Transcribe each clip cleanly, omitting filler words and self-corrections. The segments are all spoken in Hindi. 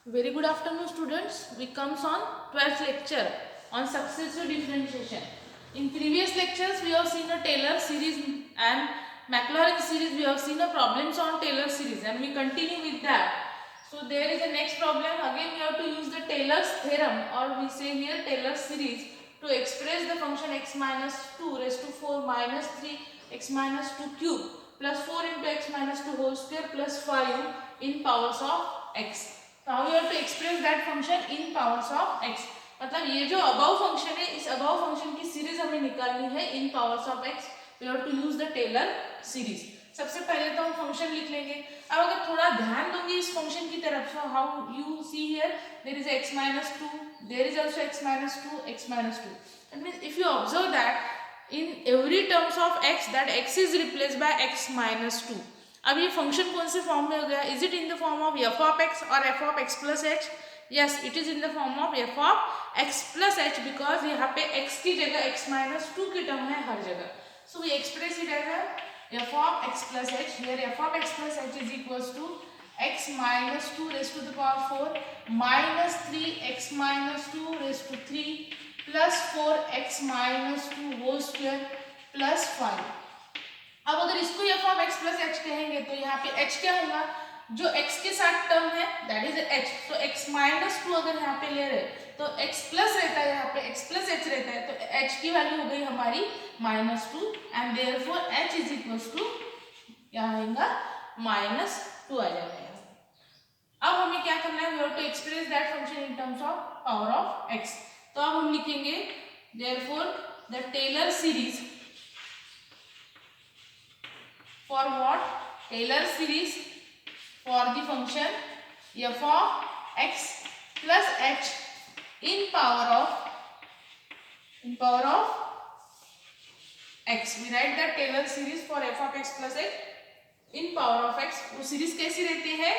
Very good afternoon, students. We comes on 12th lecture on successive differentiation. In previous lectures, we have seen a Taylor series and Maclaurin series. We have seen a problems on Taylor series, and we continue with that. So there is a next problem. Again, we have to use the Taylor's theorem, or we say here Taylor series, to express the function x minus 2 raised to 4 minus 3 x minus 2 cube plus 4 into x minus 2 whole square plus 5 in powers of x. Now you have to express that function in powers of x. मतलब ये जो above function है, इस above function की सीरीज हमें निकालनी है in powers of x. We have to use the Taylor series. सबसे पहले तो हम फंक्शन लिख लेंगे. अब अगर थोड़ा ध्यान दोगे इस फंक्शन की तरफ, so how you see here, there is x minus 2, there is also x minus 2, x minus 2. That means if you observe that in every terms of x, that x is replaced by x minus 2. अब ये फंक्शन कौन से फॉर्म में हो गया? Is it in the form of F of X और F of x plus H? Yes, it is in the form of F of x plus H, because यहाँ पे एक्स की जगह एक्स माइनस 2 की टर्म है हर जगह. So we express it as f of x plus h. Here f of x plus h is equals to x minus 2 raised to the power 4 minus 3 x minus 2 raised to 3 plus 4 x minus 2 whole square plus 5. अब अगर इसको F of x plus H कहेंगे तो यहाँ पे एच क्या होगा? जो एक्स के साथ टर्म है दैट इज एच. तो एक्स माइनस 2 अगर यहाँ पे ले रहे तो एक्स प्लस रहता है, यहाँ पे एक्स प्लस एच रहता है, तो एच की वैल्यू हो गई हमारी minus 2 and therefore h is equals to यहाँ आएगा माइनस 2 आ जाएगा. अब हमें क्या करना है? We have to express that function in terms of power of x. तो अब हम लिखेंगे therefore the Taylor series for what? Taylor series for the function f of x plus h in power of x. We write the Taylor series for f of x plus h in power of x. वो सीरीज कैसी रहती है?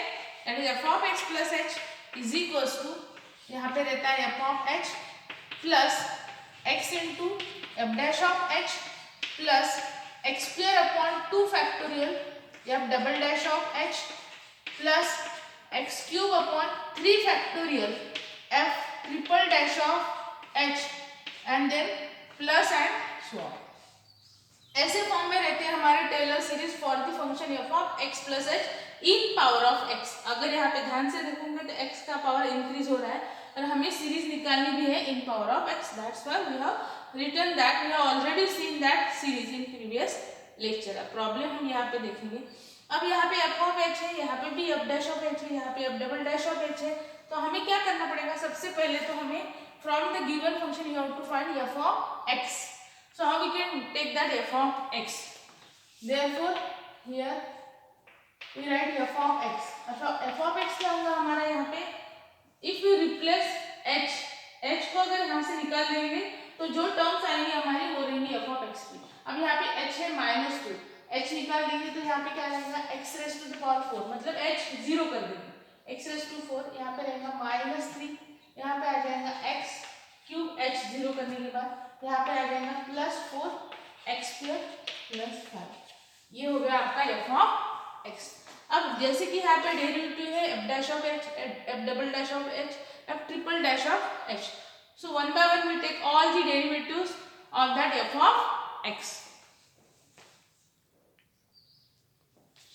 That is f of x plus h is equals to यहाँ पे रहता है f of h plus x into f dash of h plus x square upon 2 factorial f double dash of h plus x cube upon 3 factorial f triple dash of h and then plus and so on. ऐसे फॉर्म में रहते हैं हमारे Taylor series for the function f of x plus h in power of x. अगर यहाँ पे ध्यान से देखोगे तो x का पावर इंक्रीज हो रहा है और हमें सीरीज निकालनी भी है in power of x. That's why we have written that. We have already seen that series in previous lecture. अब प्रॉब्लम हम यहाँ पे देखेंगे. अब यहाँ पे f of h है, यहाँ पे भी f dash of h है, यहाँ पे f double dash of h है. तो हमें क्या करना पड़ेगा? सबसे पहले तो हमें from the given function you have to find f of x. So how we can take that f of x? Therefore here we write f of x. f of x क्या होगा हमारा यहाँ पे? If we replace h को अगर यहाँ से निकाल देंगे तो जो टर्म्स आएंगे हमारी वो रहेंगी f of x की. अब यहाँ पे h है माइनस 2, h निकाल देंगे तो यहाँ पे क्या रहेगा? x raise to the power 4, मतलब h जीरो कर देंगे. x रेज टू 4 यहाँ पे रहेगा माइनस 3, यहाँ पे आ जाएगा x क्यूब, h जीरो करने के बाद यहाँ पे आ जाएगा प्लस 4 x स्क्वायर प्लस 5. ये हो गया आपका f of x. अब जैसे कि यहाँ पे डेरिवेटिव है f dash of h, f double dash of h, f triple dash of h. So one by one we take all the derivatives of that f of x.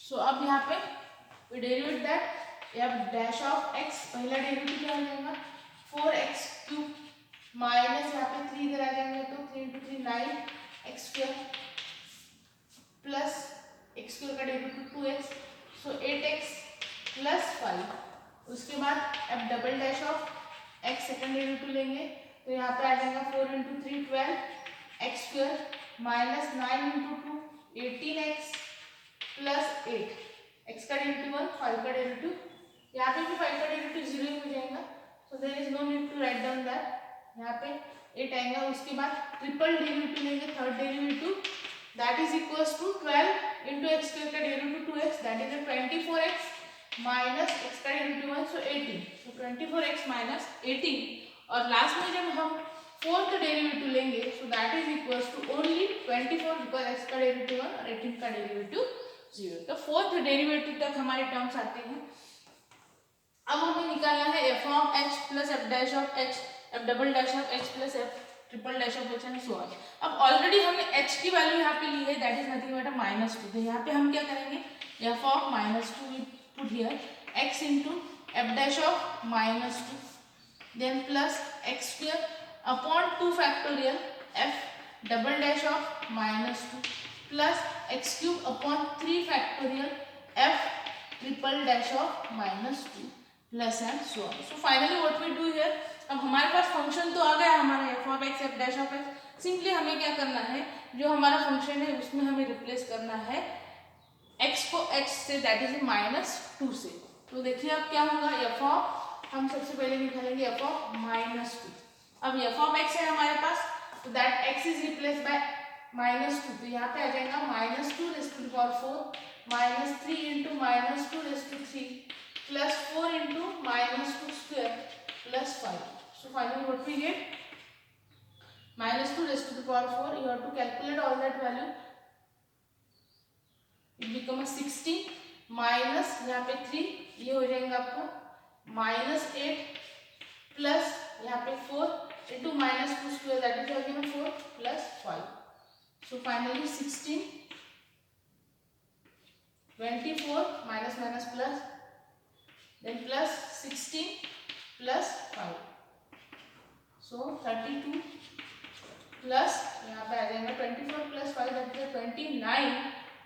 So अब यहाँ पे we derive that f dash of x. पहला डेरिवेटिव क्या हो जाएगा? 4x क्यूब माइनस यहाँ पे 3 इधर आ जाएंगे तो 3 into 3 9 x square plus x square का derivative 2x, so 8x plus 5. उसके बाद f double dash of x second derivative लेंगे तो यहाँ पे आ जाएगा 4 into 3 12 x square minus 9 into 2 18x plus 8. x का डेरिवेटिव 1, 5 का डेरिवेटिव, यहाँ पे भी 5 का डेरिवेटिव 0 ही हो जाएगा. So there is no need to write down that. यहाँ पे 8 आएगा. उसके बाद ट्रिपल डेरिवेटिव लेंगे, third derivative, that is equals to 12 into x square का derivative 2x, that is 24x minus x का derivative 1, so 18. So 24x minus 18 और लास्ट में जब हम फोर्थ डेरिवेटिव लेंगे so that is equals to only 24 because x का डेरिवेटिव 1 और 18 का डेरिवेटिव 0. तो फोर्थ डेरिवेटिव तक हमारे टर्म्स आते हैं. अब हमें निकालना है F of H plus F dash of H, F double dash of H plus F triple dash of H and so on. अब ऑलरेडी हमने एच की वैल्यू यहाँ पे ली है, दैट इज नथिंग बट -2। तो यहाँ पे हम क्या करेंगे, f of -2 we put here x into f dash of -2 then plus x square upon 2 factorial f double dash of -2 plus x cube upon 3 factorial f triple dash of -2 plus and so on. So finally what we do here, अब हमारे पास फंक्शन तो आ गया हमारा f of x f dash of x. Simply हमें क्या करना है, जो हमारा फंक्शन है उसमें हमें रिप्लेस करना है एक्स को एच से, दैट इज -2 से। तो देखिए अब क्या होगा, एफ ऑफ हम सबसे पहले निकालेंगे एफ ऑफ -2। अब एफ ऑफ एक्स है हमारे पास, तो that x is replace by -2, तो यहाँ पे आ जाएगा -2 raise to the power 4 -3 into -2 raise to 3 plus 4 into -2 square plus 5। So finally what we get, -2 raised to the power 4, you have to calculate all that value, it become a 16 minus यहाँ पे 3, ये हो जाएगा आपका -8 प्लस यहाँ पे 4 into -2 square that is again 4 plus 5। So finally 16 24 minus minus plus then plus 16 plus 5, so 32 plus यहाँ पे आ जाएगा 24 प्लस 5 दैट इज 29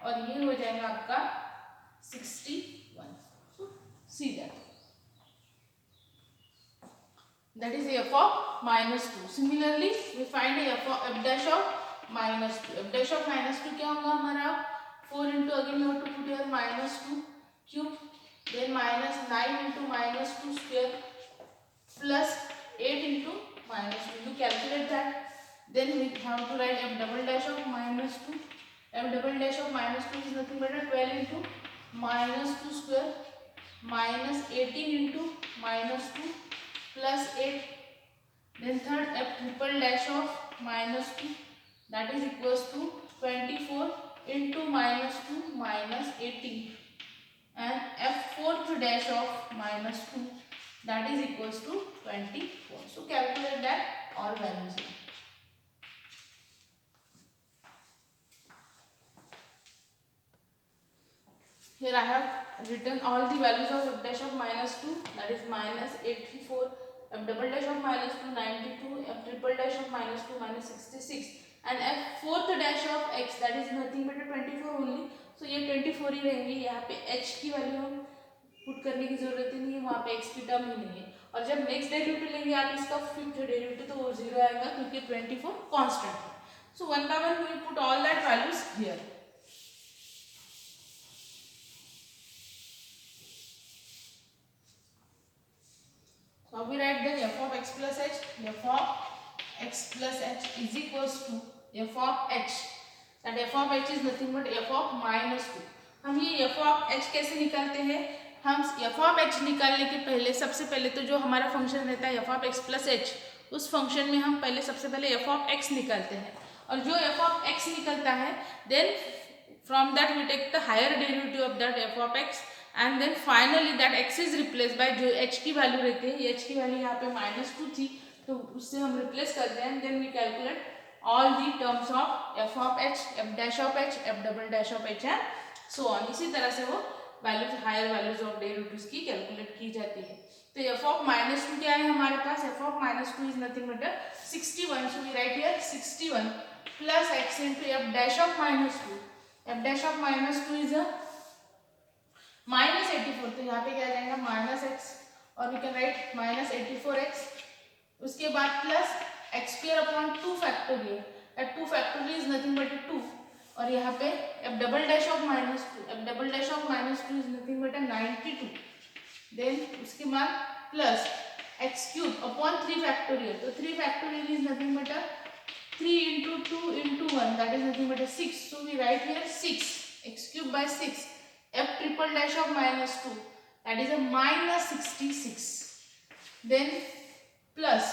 और ये हो जाएगा आपका 61। सो सी that is f of -2। Similarly we find f dash of -2। f dash of -2 क्या होगा हमारा, 4 into again you have to put here -2 cube then -9 into -2 square plus 8 into -2, you calculate that, then we have to write f double dash of -2, f double dash of -2 is nothing but 12 into -2 square minus 18 into -2 plus 8, then third f triple dash of -2 that is equals to 24 into -2 minus 18 and f fourth dash of -2 that is equals to 24. So calculate that all values. Here I have written all the values of f dash of -2, that is -84, f double dash of -2 92, f triple dash of -2 -66 and f fourth dash of x that is nothing but 24 only. So ये 24 ही रहेंगे, यहाँ पे h की वैल्यू हम पुट करने की जरूरत ही नहीं है, वहाँ पे x की टर्म ही नहीं है। और जब नेक्स्ट डेरिवेटिव लेंगे आप इसका फिफ्थ डेरिवेटिव तो वो 0 आएगा क्योंकि 24 कांस्टेंट है। So one by one we will put all that values here. Now we write then f of x plus h, f of x plus h is equals to f of h, that f of h is nothing but f of -2। हम ये f of h कैसे निकालते हैं, हम f of h निकालने के पहले सबसे पहले तो जो हमारा फंक्शन रहता है f of x plus h, उस फंक्शन में हम पहले सबसे पहले f of x निकालते हैं और जो f of x निकलता है then from that we take the higher derivative of that f of x and then finally that x is replaced by जो h की वैल्यू रहती है, ये h की वैल्यू यहाँ पे -2 थी तो उससे हम रिप्लेस करते हैं, then we calculate all the terms of f of h, f dash of h, f double dash of h and so on। इसी तरह से वो values higher values of derivatives की कैलकुलेट की जाती है। तो f of -2 क्या है हमारे पास, f of -2 is nothing but 61, so we write here 61 plus x into f dash of -2, f dash of -2 is a -84, तो यहाँ पे क्या आ जाएगा -x और वी कैन राइट -84x, उसके बाद plus x square upon 2 factorial, at 2 factorial is nothing but 2 और यहाँ पे f double dash of -2, f double dash of -2 is nothing but 92, then उसके बाद plus x cube upon 3 factorial, तो 3 factorial is nothing but 3 into 2 into 1 that is nothing but 6, so we write here 6 x cube by 6 f triple dash of -2 that is a -66, then plus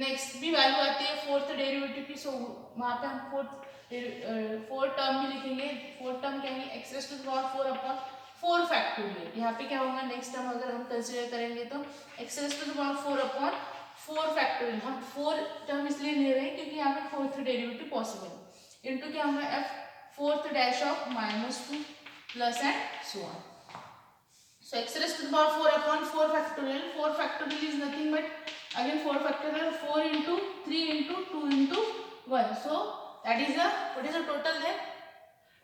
next भी वैल्यू आती है फोर्थ डेरिवेटिव की, सो वहाँ पे हम फोर्थ टर्म भी लिखेंगे। फोर्थ टर्म क्या है, x raised to the power 4 upon 4 factorial. यहाँ पे क्या होगा नेक्स्ट टर्म अगर हम कंसिडर करेंगे तो x raise to the power 4 upon 4 factorial. हम 4 टर्म इसलिए ले रहे हैं क्योंकि यहाँ पे फोर्थ डेरिवेटिव पॉसिबल है। इनटू क्या होगा f fourth dash of -2 plus and so on. So x raised to the power 4 upon 4 factorial. 4 factorial is nothing but again 4 factorial 4 into 3 into 2 into 1. So that is the what is the total there?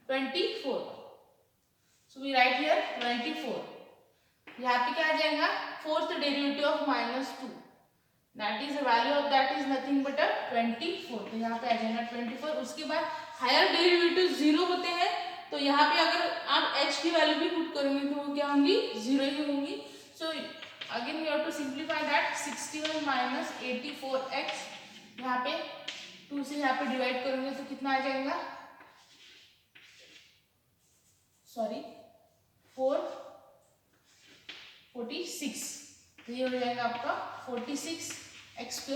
24. So we write here 24. यहाँ पे क्या आ जाएगा fourth derivative of -2. That is the value of that is nothing but a 24. तो यहाँ पे आ जाएगा 24. उसके बाद हायर डेरिवेटिव 0 होते हैं तो यहाँ पे अगर आप h की वैल्यू भी पुट करोगे तो वो क्या होंगी 0 ही होंगी। So again we have to simplify that 61 minus 84x यहाँ पे 2 से यहाँ पे डिवाइड करोगे तो कितना आ जाएगा सॉरी 446 तो ये हो जाएगा आपका 46x²।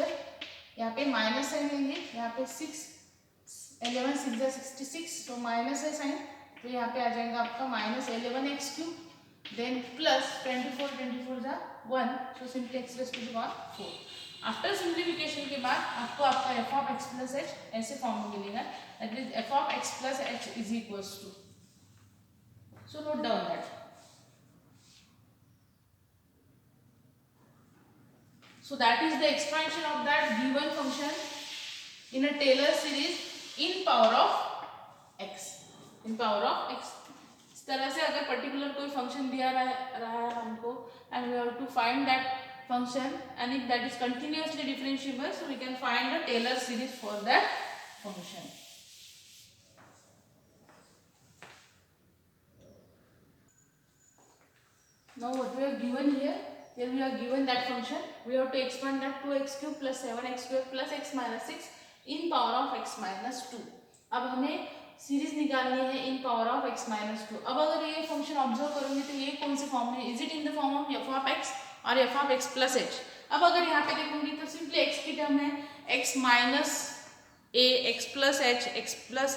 यहाँ पे माइनस साइन लेंगे यहाँ पे 6 11 6 66 तो माइनस है साइन तो यहाँ पे आ जाएगा आपका -11x³ देन प्लस 24 जा 1 so simply x raise to the power 4। After simplification के बाद आपको आपका f(x + h) ऐसे फॉर्म में मिलेगा that is f(x + h) is equals to so note down that. So that is the expansion of that given function in a Taylor series in power of x. In power of x. इस तरह से अगर पर्टिकुलर कोई फंक्शन दिया रहा है हमको and we have to find that function and if that is continuously differentiable so we can find a Taylor series for that function. Now what we have given here. Here we are given that function. We have to expand that 2x³ plus 7x² plus x minus 6 in power of x minus 2. अब हमें सीरीज निकालनी है in power of x minus 2. अब अगर ये फंक्शन ऑब्जर्व करोगे तो ये कौन से फॉर्म में is it in the form of f(x) और f(x + h). अब अगर यहाँ पे देखूंगी तो सिंपली x की टर्म है x minus a x plus h x plus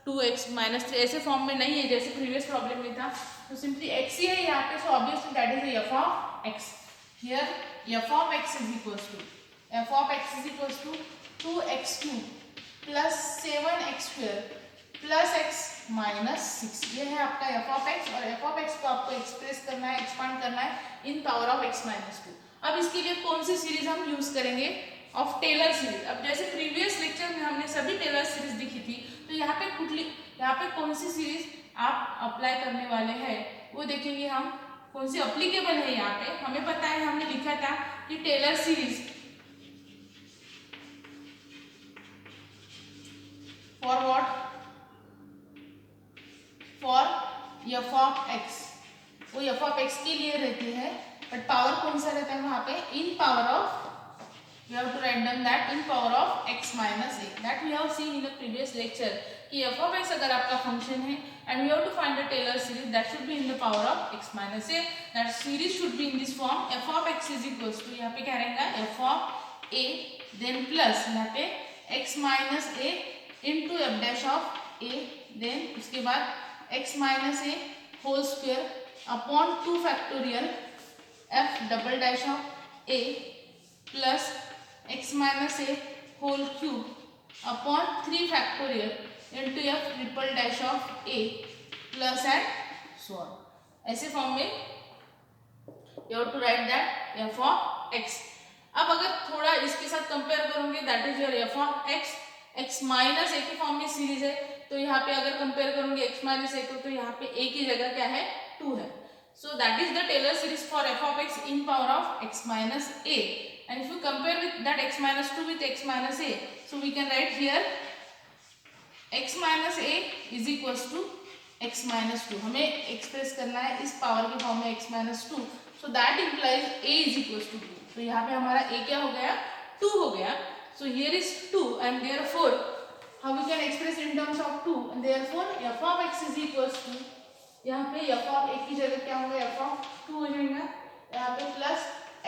2x minus 3 ऐसे फॉर्म में नहीं है जैसे प्रीवियस प्रॉब्लम में था तो सिंपली x ही है यहाँ पे सो obviously that is f(x). Here f(x) is equals to 2x³ plus 7x² plus x minus 6 ये है आपका f(x) और f(x) को आपको एक्सप्रेस करना है एक्सपांड करना है in power of x minus 2। अब इसके लिए कौन सी सीरीज हम यूज करेंगे ऑफ टेलर सीरीज। अब जैसे प्रीवियस लेक्चर में हमने सभी टेलर सीरीज दिखी थी तो यहाँ पे कौन सी सीरीज आप अप्लाई करने वाले हैं वो देखेंगे हम कौन सी अप्लीकेबल है। यहाँ पे हमें पता है हमने लिखा था कि Taylor series for what for f(x) वो f(x) के लिए रहती है बट पावर कौन सा रहता है वहां पे in power of we have to write down that in power of x minus a that we have seen in the previous lecture कि f(x) अगर आपका फंक्शन है and we have to find the Taylor series that should be in the power of x minus a that series should be in this form f(x) is equals to यहाँ पे क्या रहेगा f(a) then plus यहाँ पे x minus a into f dash of a then उसके बाद x minus a whole square upon 2 factorial f double dash of a plus x minus a whole cube upon 3 factorial into f triple dash of a plus and so on ऐसे फॉर्म में you have to write that f(x). अब अगर थोड़ा इसके साथ कंपेयर करोगे that is your f(x) x minus a के फॉर्म में सीरीज है तो यहाँ पे अगर कंपेयर करोगे x minus a को तो यहाँ पे a की जगह क्या है 2 है so that is the Taylor series for f(x) in power of x minus a and if you compare with that x minus 2 with x minus a so we can write here x minus a is equals to x minus 2 हमें एक्सप्रेस करना है इस पावर के फॉर्म में x minus 2 so that implies a is equals to 2 तो यहाँ पे हमारा a क्या हो गया 2 हो गया so here is 2 and therefore how we can express in terms of 2 and therefore f(x) is equals to यहाँ पे f(a) की जगह क्या होगा f(2) हो जाएगा यहाँ पे प्लस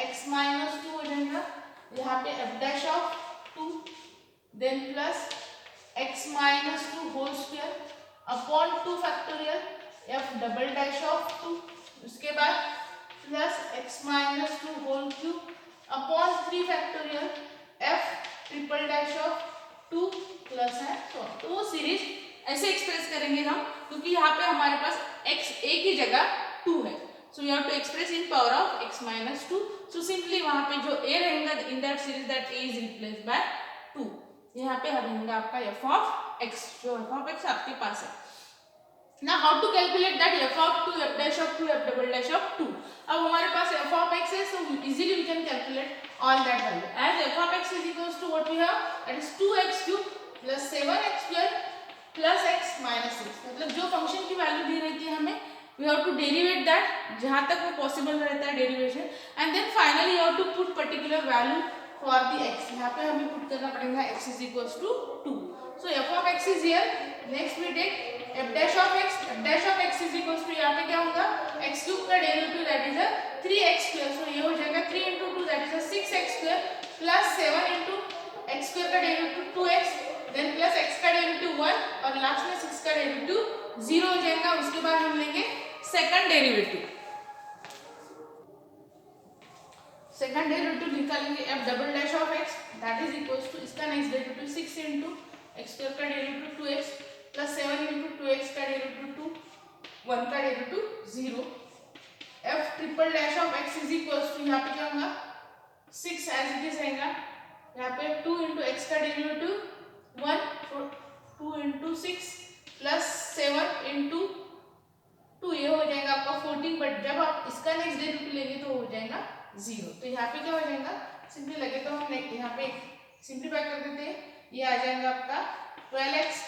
x minus 2 हो जाएगा यहाँ पे f dash of 2 then plus x minus 2 whole square upon 2 factorial f double dash of 2, उसके बाद plus x minus 2 whole cube upon 3 factorial f triple dash of 2 plus है। तो वो सीरीज ऐसे एक्सप्रेस करेंगे हम, क्योंकि यहाँ पे हमारे पास x a की जगह 2 है, so you have to express in power of x minus 2। So simply वहां पे जो a रहेगा in that series that a is replaced by 2। यहाँ पे रहेगा आपका f ऑफ x, जो f ऑफ x आपके पास है। Now how to calculate that f of 2, f dash of 2, f double dash of 2? अब हमारे पास f of x है, so easily we can calculate all that value. As f of x is equals to what we have, that is 2x cube plus 7x square plus x minus 6. मतलब जो फंक्शन की वैल्यू दी रहती है हमें, we have to derivate that जहाँ तक वो पॉसिबल रहता है derivation, and then finally you have to put particular value for the x. यहाँ पे हमें पुट करना पड़ेगा x is equals to 2. So f of x is here. Next we take f dash of x. f dash of x is equals to यहाँ पे क्या होगा, x cube का derivative that is 3x square. So ये हो जाएगा 3 into 2 that is 6x square plus 7 into x square का derivative 2x, then plus x का डेरिवेटिव 1 और लास्ट में 6 का डेरिवेटिव 0 हो जाएगा। उसके बाद हम लेंगे सेकंड डेरिवेटिव। सेकंड डेरिवेटिव निकालेंगे f double dash of x that is equals to इसका next derivative 6 into x square का derivative 2x plus 7 into 2x का डेरिवेटिव 2, 1 का derivative 0। f triple dash of x is equals to यहाँ पे क्या होगा 6 एज इट इज रहेगा, यहाँ पे 2 into x का डेरिवेटिव 1, 2 into 6 प्लस 7 into 2, ये हो जाएगा आपका 14, बट जब आप इसका नेक्स्ट डेरिवेटिव लेंगे तो हो जाएगा 0। तो यहाँ पे क्या हो जाएगा, सिंपली लगे तो हम यहाँ पे सिंप्लीफाई कर देते हैं, ये आ जाएगा आपका 12x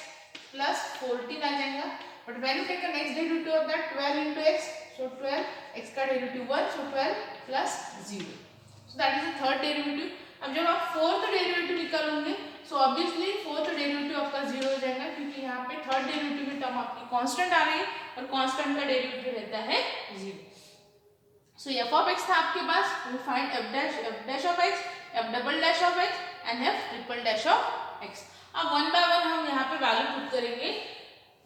प्लस 14 आ जाएगा, but when you take the next derivative of that 12 into x, so 12 x का derivative 1, so 12 plus 0, so that is the third derivative. अब जब आप फोर्थ डेरिवेटिव निकालोगे सो ऑब्वियसली फोर्थ डेरिवेटिव आपका 0 हो जाएगा, क्योंकि यहाँ पे थर्ड डेरिवेटिव में टर्म आपकी कांस्टेंट आ रही है और कांस्टेंट का डेरिवेटिव रहता है 0। सो f of x था आपके पास, we find f dash of x, f double dash of x and f triple dash of x। अब वन बाय वन हम यहाँ पे वैल्यू पुट करेंगे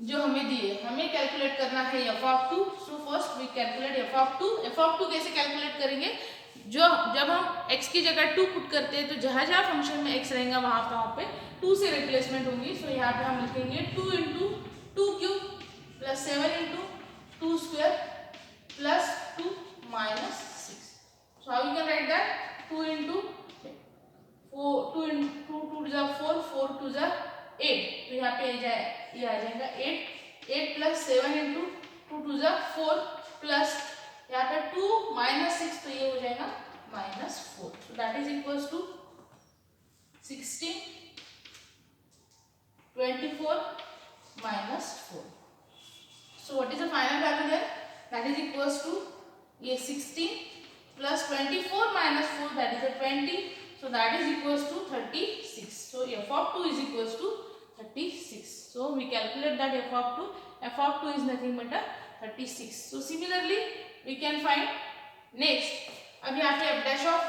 जो हमें दिए, हमें कैलकुलेट करना है f of 2। So first we calculate f of 2। f of 2 कैसे कैलकुलेट करेंगे, जो जब हम x की जगह 2 पुट करते हैं तो जहाँ जहाँ फंक्शन में x रहेगा वहाँ पे 2 से रिप्लेसमेंट होगी। सो यहाँ पे हम लिखेंगे 2 into 2 cube plus 7 into 2 square plus 2 minus 6. So how you can write that, 2 into 4, 2 into 2 to the 4, 4 to the 8, तो यहाँ पे ये आ जाएगा 8 plus 7 into 2 to the 4 plus यहाँ पे 2 minus 6, तो ये हो जाएगा minus 4, so that is equals to 16, 24 minus 4. So what is the final value there, that is equals to ये 16 plus 24 minus 4 that is a 20, so that is equals to 36. So f of 2 is equals to 36. So we calculate that f of 2 is nothing but a 36. So similarly we can find next, अब यहाँ पे f dash of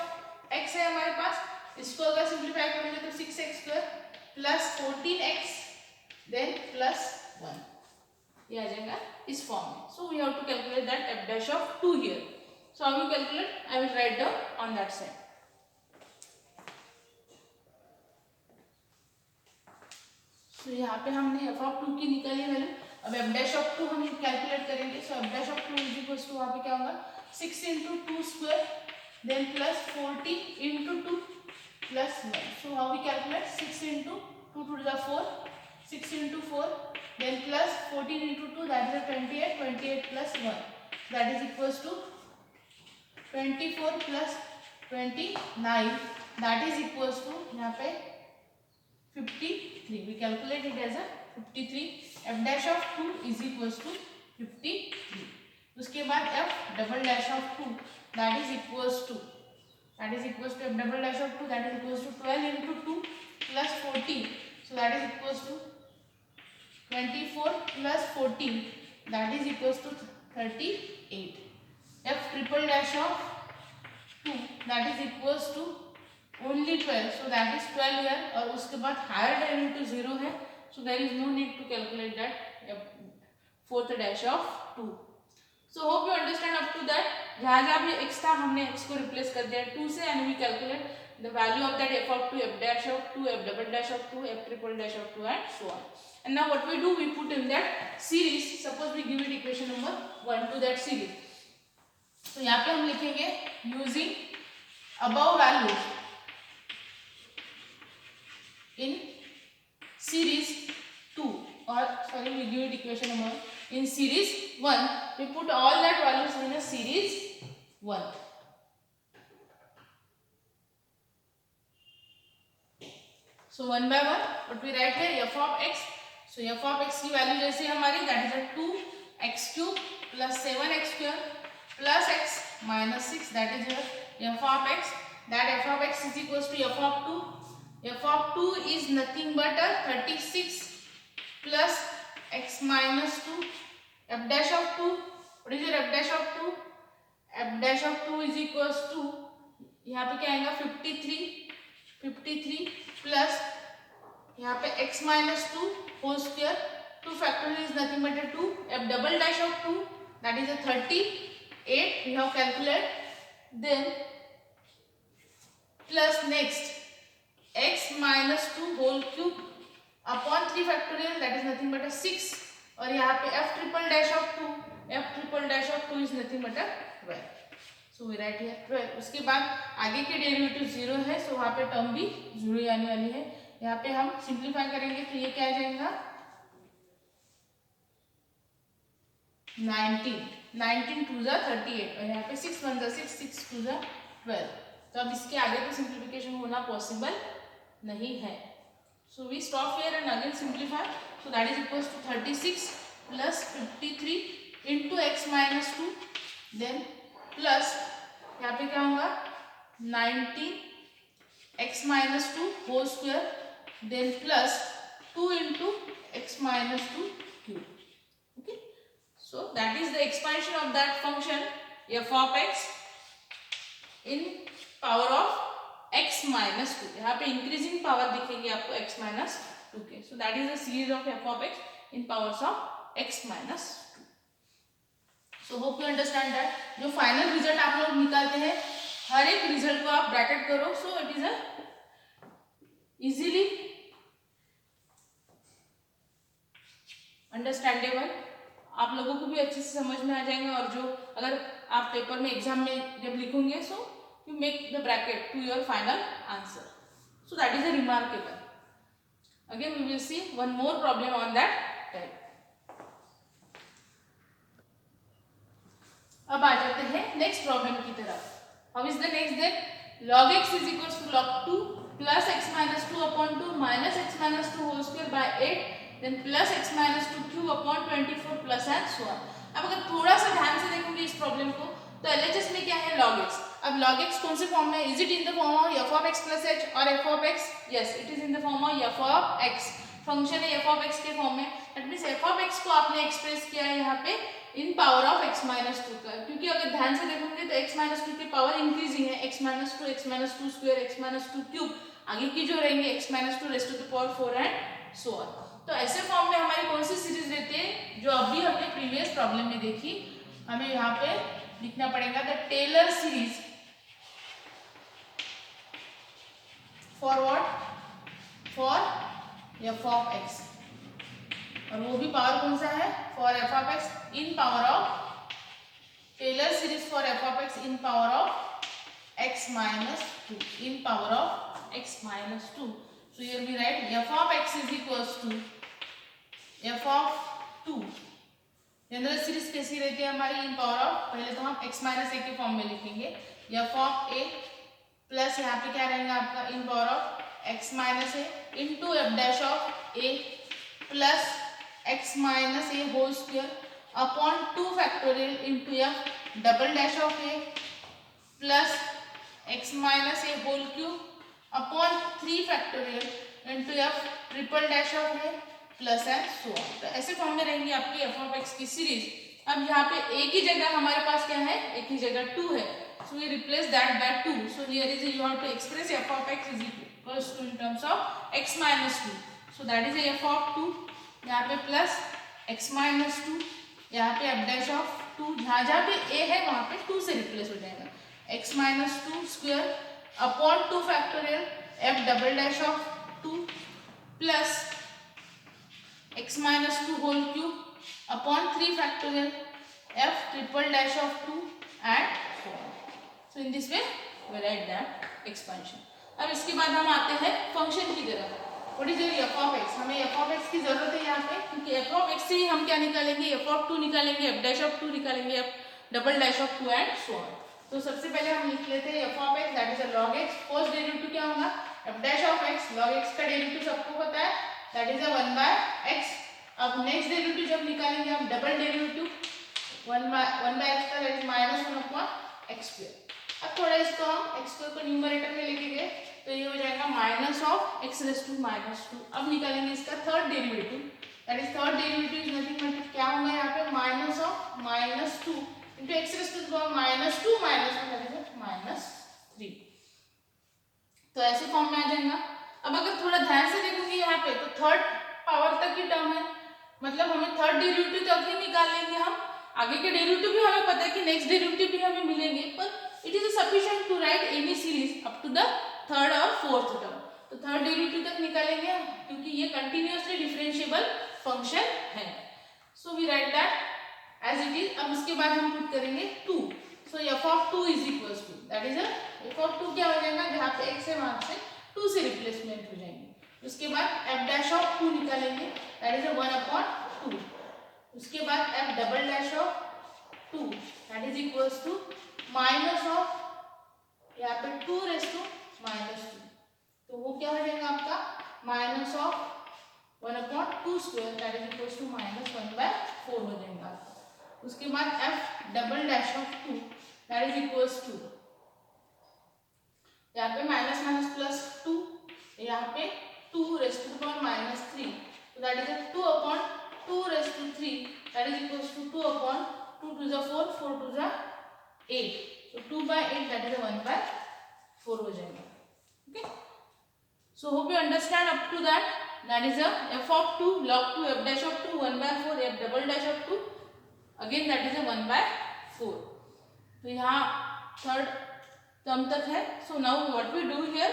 x है हमारे पास, इसको अगर सिंप्लीफाई करेंगे तो 6x square plus 14x then plus 1, ये आ जाएगा इस फॉर्म में। So we have to calculate that f dash of 2 here. So how you calculate, I will write down on that side. So यहाँ पे हमने f of 2 की निकाली वैल्यू, अब f dash of 2 हम कैलकुलेट करेंगे। सो f dash of 2 is equals to वहाँ पे क्या होगा 6 into 2 square then plus 40 into 2 plus 1। सो how we calculate 6 into 2 to the 4, 6 into 4 then plus 14 into 2 that is a 28, 28 plus 1 that is equals to 24 plus 29 that is equals to यहाँ पे 53, we calculate it as a 53। f dash of 2 is equals to 53। उसके बाद f double dash of 2 that is equals to f double dash of 2 that is equals to 12 into 2 plus 14, so that is equals to 24 plus 14 that is equals to 38। f triple dash of 2 that is equals to only 12, so that is 12 here, और उसके बाद हायर डेरिवेटिव 0 है, so there is no need to calculate that 4th dash of 2. So hope you understand up to that. जहाँ जहाँ भी x था हमने x को रिप्लेस कर दिया 2 से and we calculate the value of that f of 2, f dash of 2, f double dash of 2, f triple dash of 2 and so on. And now what we do, we put in that series. Suppose we give it equation number 1 to that series. So यहाँ पे हम लिखेंगे using above value in series 2 or sorry we give it equation number in series 1. We put all that values in a series 1. So one by one what we write here f of x. So f of x की वैल्यू जैसे हमारी that is a 2x cube plus 7x square plus x minus 6 that is your f of x. That f of x is equals to f of 2. F of 2 is nothing but a 36 plus x minus 2. F dash of 2. What is your f dash of 2? F dash of 2 is equals to यहाँ पे क्या आएगा 53 प्लस यहाँ पे x minus 2 whole square. 2 factorial is nothing but a 2. F double dash of 2 that is a 38 we have calculated. Then plus next x minus 2 whole cube upon 3 factorial that is nothing but a 6 और यहाँ पे f triple dash of 2 is nothing but a 12. So we write here 12. उसके बाद आगे के डेरिवेटिव 0 है so वहाँ पे टर्म भी 0 ही आने वाली है. यहाँ पे हम सिंप्लीफाई करेंगे तो ये क्या आ जाएगा 19 2 जा 38 और यहाँ पे 6 1 जा 6 6 2 जा 12. तो अब इसके आगे तो सिंप्लीफिकेशन होना पॉसिबल नहीं है. So we stop here and again simplify. So that is equals to 36 plus 53 into x minus 2. Then plus यहाँ पे क्या होगा 19 x minus 2 whole square. Then plus 2 into x minus 2 cube. Okay. So that is the expansion of that function f of x in power of x minus 2. यहाँ पे इंक्रीजिंग पावर दिखेंगे आपको x minus 2 के. So that is the series of f of x in powers of x minus 2. So hope you understand that. जो फाइनल रिजल्ट आप लोग निकालते हैं हर एक रिजल्ट को आप ब्रैकेट करो. So it is a easily understandable. आप लोगों को भी अच्छे से समझ में आ जाएंगे. और जो अगर आप पेपर में एग्जाम में जब लिखोगे so you make the bracket to your final answer. So that is a remarkable. Again we will see one more problem on that type. अब आ जाते हैं नेक्स्ट प्रॉब्लम की तरफ. How is the next then log x is equals to log 2 plus x minus 2 upon 2 minus x minus 2 whole square by 8 then plus x minus 2 cube upon 24 plus and so on. अब अगर थोड़ा सा ध्यान से देखोगे इस प्रॉब्लम को तो LHS में क्या है log x. अब log x कौन से फॉर्म में is it in the form of f of x plus h और f of x. Yes it is in the form of f of x. Function है f of x के फॉर्म में. That means f of x को आपने एक्सप्रेस किया है यहाँ पे in power of x minus 2 का. क्योंकि अगर ध्यान से देखोगे तो x minus 2 की पावर इंक्रीजिंग है. x minus 2 square x minus 2 cube आगे की जो रहेंगे x minus 2 raise to the power 4 and so on. तो ऐसे फॉर्म में हमारी कौन सी सीरीज रहती है जो अभी हमने प्रीवियस प्रॉब्लम में देखी. हमें यहाँ पे लिखना पड़ेगा the Taylor series for what for f of x. और वो भी पावर कौन सा है for f of x in power of Taylor series for f of x in power of x minus 2 in power of x minus 2. So here we write f of x is equals to f of 2. General series कैसी रहती है हमारी इन पावर ऑफ पहले तो हम x minus a के फॉर्म में लिखेंगे f of a प्लस यहाँ पे क्या रहेगा आपका in power of x minus a into f dash of a plus x minus a whole square upon 2 factorial into f double dash of a plus x minus a whole cube upon 3 factorial into f triple dash of a plus and so on. तो ऐसे फॉर्म में रहेंगी आपकी f of x की सीरीज. अब यहाँ पे a की जगह हमारे पास क्या है a की जगह 2 है. So we replace that by 2. So here is you have to express f of x is equals to in terms of x minus 2. So that is a f of 2. यहाँ पे plus x minus 2 यहाँ पे एफ डैश ऑफ 2, जहाँ जहाँ पे ए है वहाँ पे 2 से रिप्लेस हो जाएगा, x minus 2 square upon 2 factorial f double dash of 2 plus x minus 2 whole cube upon 3 factorial f triple dash of 2 and 4. So in this way we write that expansion. अब इसके बाद हम आते हैं फंक्शन की तरफ. What is your f of x. हमें एफ ऑफ एक्स की जरूरत है यहाँ पे, क्योंकि एफ ऑफ एक्स से ही हम क्या निकालेंगे, एफ ऑफ 2 निकालेंगे, एफ डैश ऑफ 2 निकालेंगे, F double dash of 2 and so on. तो सबसे पहले हम लिख लेते हैं F of x that is a log x. First derivative क्या होगा, F dash of x. log x का डेरिवेटिव सबको पता है, दैट इज अ 1/x. अब नेक्स्ट डेरिवेटिव जब निकालेंगे हम डबल डेरिवेटिव 1/x का, दैट इज -1/x². अब थोड़ा इसको हम x² को न्यूमरेटर में लेके गए तो ये हो जाएगा minus of x raise to -2. अब निकालेंगे इसका third derivative, that is third derivative is nothing but क्या होगा यहाँ पे minus of -2 into x raise to -2 -1 that is -3. तो ऐसे फॉर्म में आ जाएगा. अब अगर थोड़ा ध्यान से देखोगे यहाँ पे तो थर्ड पावर तक की टर्म है, मतलब हमें थर्ड डेरिवेटिव तक ही निकाल लेंगे हम. आगे के डेरिवेटिव भी हमें पता है कि नेक्स्ट डेरिवेटिव भी हमें मिलेंगे, पर it is sufficient to write any series up to the third और फोर्थ टर्म. तो थर्ड डेरिवेटिव तक निकालेंगे क्योंकि ये कंटिन्यूअसली डिफरेंशिएबल फंक्शन है. So we write that as it is. अब इसके बाद हम पुट करेंगे 2. So F of 2 is equals to, that is F of 2 क्या हो जाएगा, जहाँ पे x है वहां से 2 से रिप्लेसमेंट हो जाएंगे. उसके बाद एफ डैश ऑफ 2 निकालेंगे, दैट इज 1/2. उसके बाद f double dash of 2 that is equals to minus of यहाँ पे 2 रेज़ टू -2. तो वो क्या हो जाएगा आपका minus of 1/2² that is equals to -1/4 हो जाएगा. उसके बाद f double dash of 2 that is equals to यहाँ पे -(+2), यहाँ पे 2 रेज़ टू द पावर -3. तो that is 2/2 raise to 3 that is equals to 2/2 to the 4, 4 to the 8. So 2/8 that is a 1/4 हो जाएगा. Okay. So hope you understand up to that. That is a f of 2 log 2 f dash of 2 1/4 f double dash of 2. Again that is a 1/4. तो यहाँ थर्ड टर्म तक है. So now what we do here,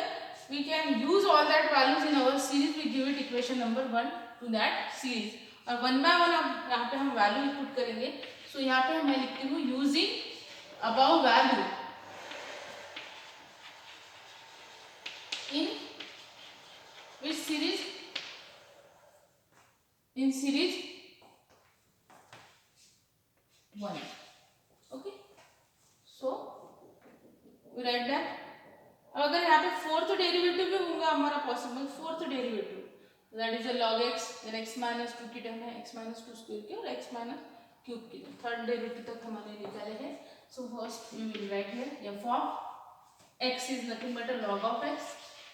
we can use all that values in our series. We give it equation number 1 to that series. और 1/1 अब यहाँ पे हम वैल्यू पुट करेंगे. सो यहाँ पे मैं लिखती हूँ using above value in which series, in series 1. Okay. So we write that. अब अगर यहाँ पे फोर्थ डेरिवेटिव भी होगा हमारा possible, fourth derivative that is log x, then x minus 2 की टर्म है, x minus 2 स्क्वायर की और x minus क्यूब की. थर्ड डेरिवेटिव तक हमारे निकाले हैं. So first we will write here f of x is nothing but a log of x.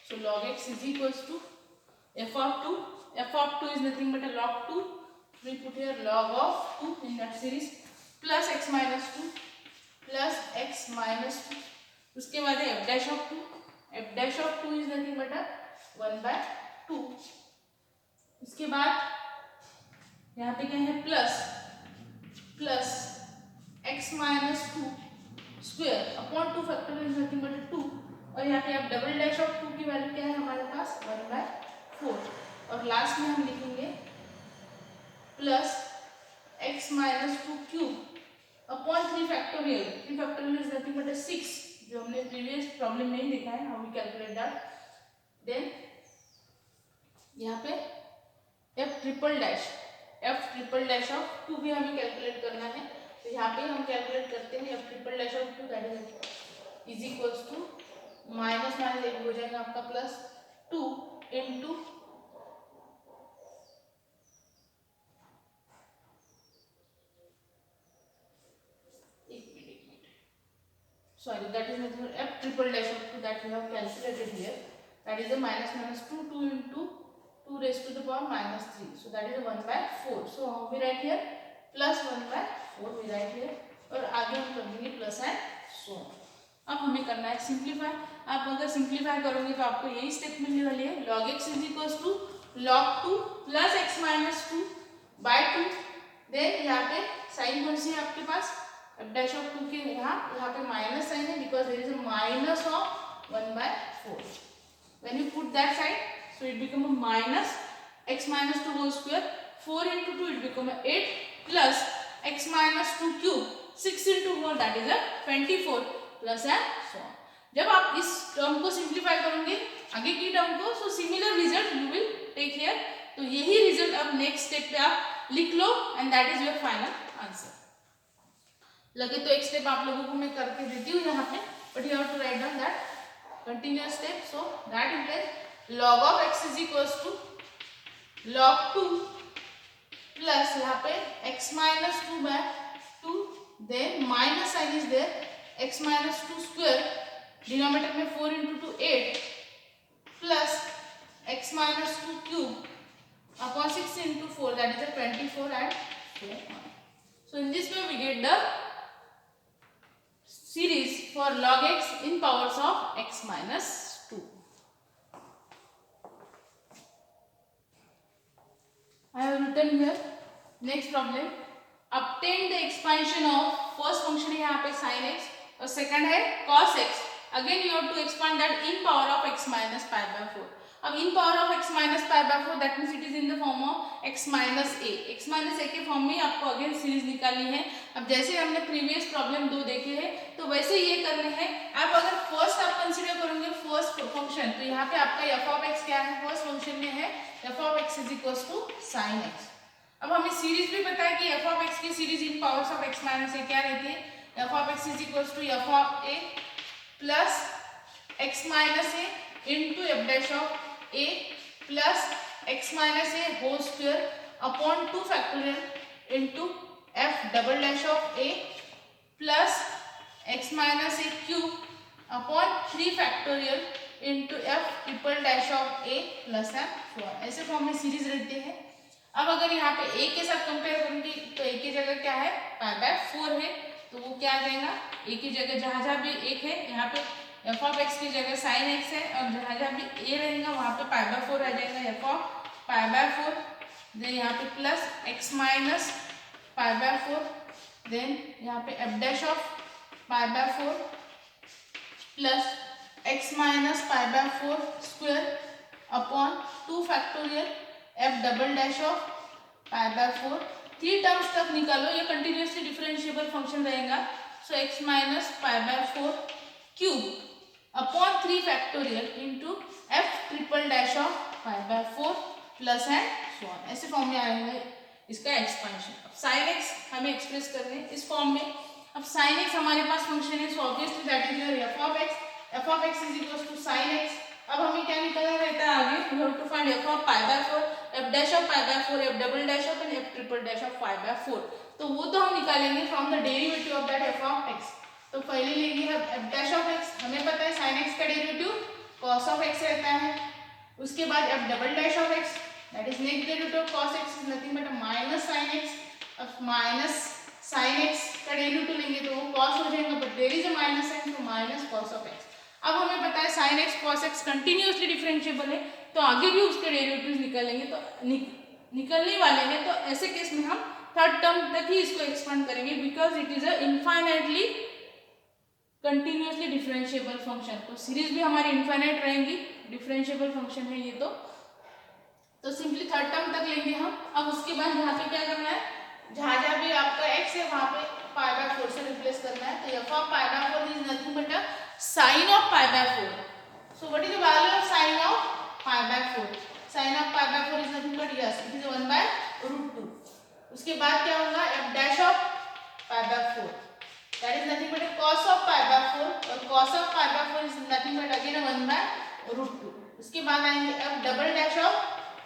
So log x is equals to f of 2. f of 2 is nothing but a log 2. We put here log of 2 in that series plus x minus 2 plus x minus 2. उसके बाद है f dash of 2. f dash of 2 is nothing but a 1/2. इसके बाद यहाँ पे क्या है plus x minus 2 square upon 2 factorial nothing but 2. और यहाँ पे आप डबल डैश ऑफ 2 की वैल्यू क्या है हमारे पास 1/4. और लास्ट में हम लिखेंगे plus x minus 2 cube upon 3 factorial. 3 factorial is nothing but 6, जो हमने प्रीवियस प्रॉब्लम में ही देखा है. How we calculate that. Then यहाँ पे एफ ट्रिपल डैश ऑफ 2 भी हमें कैलकुलेट करना है. तो यहाँ पे हम कैलकुलेट करते हैं f triple dash of 2 that is equals to minus एक हो जाएगा आपका plus 2 into sorry, that is nothing but f triple dash of 2 that we have calculated here. That is a -(2) into 2 raised to the power -3. So that is a 1/4. So we write here plus 1/4 we write here. और आगे हम कर देंगे प्लस एंड सो. अब हमें करना है सिंप्लीफाई. आप अगर सिंप्लीफाई करोगे तो आपको यही स्टेप मिलने वाली है. log x is equals to log 2 plus x minus 2 by 2 then यहाँ पे साइन कौन सी है आपके पास, f dash of 2 के यहाँ पे माइनस साइन है because there is a minus of 1/4. When you put that side, so it become a minus x minus 2 whole square. 4 into 2 it become a 8 plus x minus 2 cube. 6 into 4 that is a 24 plus and so on. जब आप इस टर्म को सिंप्लीफाई करोगे आगे की टर्म को, so similar result you will take here. तो यही रिजल्ट अब नेक्स्ट स्टेप पे आप लिख लो and that is your final answer. लगे तो एक स्टेप आप लोगों को मैं करके देती हूँ यहाँ पे, but you have to write down that continuous step. So that is that log of x is equals to log 2 plus यहाँ पे x minus 2 by 2, then minus sign is there, x minus 2 square, denominator में 4 into 2 8 plus x minus 2 cube upon 6 into 4 that is a 24 and so on. So in this way we get the series for log x in powers of x minus 2. I have written here next problem. Obtain the expansion of first function है यहाँ पे sin x और second है cos x. Again you have to expand that in power of x minus pi by 4. अब in power of x minus pi by 4 that means it is in the form of x minus a. x minus a के फॉर्म में आपको अगेन सीरीज निकालनी है. अब जैसे हमने प्रीवियस प्रॉब्लम 2 देखे हैं तो वैसे ये करने हैं. आप अगर फर्स्ट आप कंसीडर करोगे फर्स्ट फंक्शन, तो यहाँ पे आपका f of x क्या है, फर्स्ट फंक्शन में है f of x is equals to sin x. अब हमें सीरीज भी पता है कि f of x की series in powers of x minus a क्या रहती है, f of x is equals to f of a plus x minus a into f dash of a plus x minus a whole square upon 2 factorial into f double dash of a plus x minus a cube upon 3 factorial into f triple dash of a plus and so on. ऐसे फॉर्म में सीरीज रहती है. अब अगर यहाँ पे a के साथ कंपेयर करूंगी तो a की जगह क्या है, पाई बाय 4 है, तो वो क्या आ जाएगा, a की जगह जहाँ जहाँ भी 1 है यहाँ पे f of x की जगह sin x है, और जहाँ जहाँ भी a रहेगा वहाँ पे पाई बाय 4 आ जाएगा f of pi by 4. Then यहाँ पे plus x minus pi by 4, then यहाँ पे f dash of pi by 4 plus x minus pi by 4 square upon 2 factorial f double dash of pi by 4. 3 terms तक निकालो, ये कंटिन्यूसली डिफरेंशिएबल फंक्शन रहेगा. So x minus pi by 4 cube upon 3 factorial into f triple dash of pi by 4 plus and so on. ऐसे फॉर्म में आएगा इसका एक्सपेंशन. अब sin x हमें एक्सप्रेस करने हैं इस फॉर्म में. अब sin x हमारे पास फंक्शन है, so obviously that is your f of x. f of x is equal to sin x. अब हमें क्या निकालना रहता है आगे, we have to find f of pi by 4, f dash of pi by 4, f double dash of and f triple dash of pi by 4. तो वो तो हम निकालेंगे from the derivative of that f of x. तो पहले लेंगे हम f डैश ऑफ x. हमें पता है sin x का डेरिवेटिव cos of x रहता है. उसके बाद f double dash of x that is next derivative of cos x is nothing but minus sin x. अब माइनस sin x का डेरिवेटिव लेंगे तो वो cos हो जाएगा, but there is a minus sign, तो माइनस cos of x. अब हमें पता है sin x cos x continuously differentiable है, तो आगे भी उसके डेरिवेटिव्स निकालेंगे तो निकलने वाले हैं. तो ऐसे केस में हम थर्ड टर्म तक ही इसको एक्सपेंड करेंगे because it is a infinitely continuously differentiable function. तो सीरीज भी हमारी इनफाइनाइट रहेंगी, डिफरेंशिएबल फंक्शन है ये. तो सिंपली थर्ड टर्म तक लेंगे हम. अब उसके बाद यहाँ पे क्या करना है, जहाँ जहाँ भी आपका x है वहाँ पे पाई बाय 4 से रिप्लेस करना है. तो f of pi by 4 is nothing but a sine of pi by 4. So what is the value of sine of pi by 4? Sine of pi by 4 is nothing but yes it is 1/√2. उसके बाद क्या होगा, f dash of pi by 4 that is nothing but cos of pi by 4, और cos of pi by 4 is nothing but again 1/√2. उसके बाद आएंगे f double dash of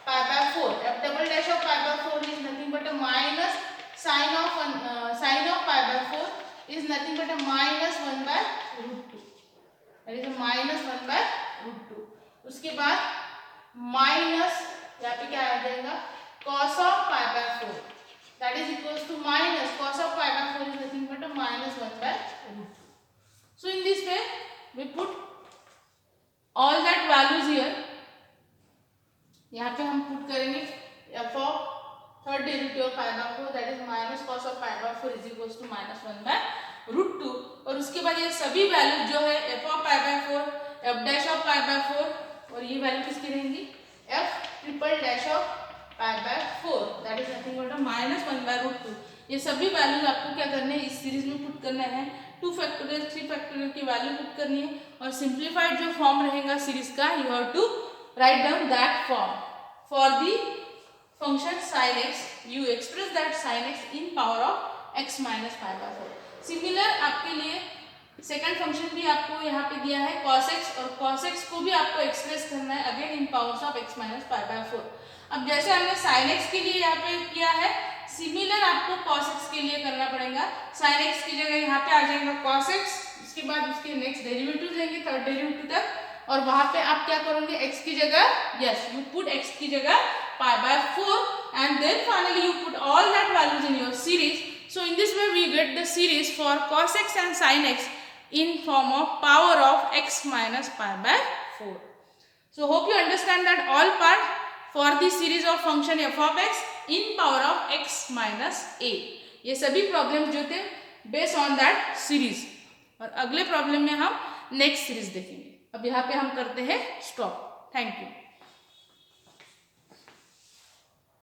pi by 4. f double dash of pi by 4 is nothing but minus sine of pi by 4 is nothing but minus 1/√2. That is minus 1/√2. उसके बाद माइनस यहाँ पे क्या आ जाएगा, cos of pi by 4 that is equals to minus cos of pi by 4 is nothing but minus 1/√2. So in this way we put all that values here. यहाँ पे हम पुट करेंगे f of third derivative of of pi by 4 that is minus cos of pi by 4 is equals to -1/√2। और उसके बाद ये सभी वैल्यू जो है f of pi by 4, f dash of pi by 4 और ये वैल्यू किसकी रहेंगी f triple dash of pi by 4 that is nothing but -1/√2। ये सभी वैल्यूज आपको क्या करने हैं, इस सीरीज में पुट करना है। 2 फैक्टोरियल 3 फैक्टोरियल की वैल्यू पुट करनी है और सिंप्लीफाइड जो फॉर्म रहेगा सीरीज का, you have to write down that form. For the function sin x you express that sin x in power of x minus pi by 4। Similar आपके लिए सेकंड फंक्शन भी आपको यहाँ पे दिया है cos x, और cos x को भी आपको एक्सप्रेस करना है again in powers of x minus pi by 4। अब जैसे हमने sin x के लिए यहाँ पे किया है, सिमिलर आपको cos x के लिए करना पड़ेगा। sin x की जगह यहाँ पे आ जाएगा cos x, इसके बाद उसके नेक्स्ट डेरिवेटिव लेंगे थर्ड डेरिवेटिव तक, और वहां पे आप क्या करोगे x की जगह, यस यू पुट x की जगह pi by 4 and then finally you put all that values in your series। So in this way we get the series for cos x and sin x in form of power of x minus pi by 4। So hope you understand that all part for the series of function f of x in power of x minus a। ये सभी प्रॉब्लम जो थे बेस्ड ऑन दैट सीरीज, और अगले प्रॉब्लम में हम नेक्स्ट सीरीज देखेंगे। अब यहाँ पे हम करते हैं स्टॉप। Thank you.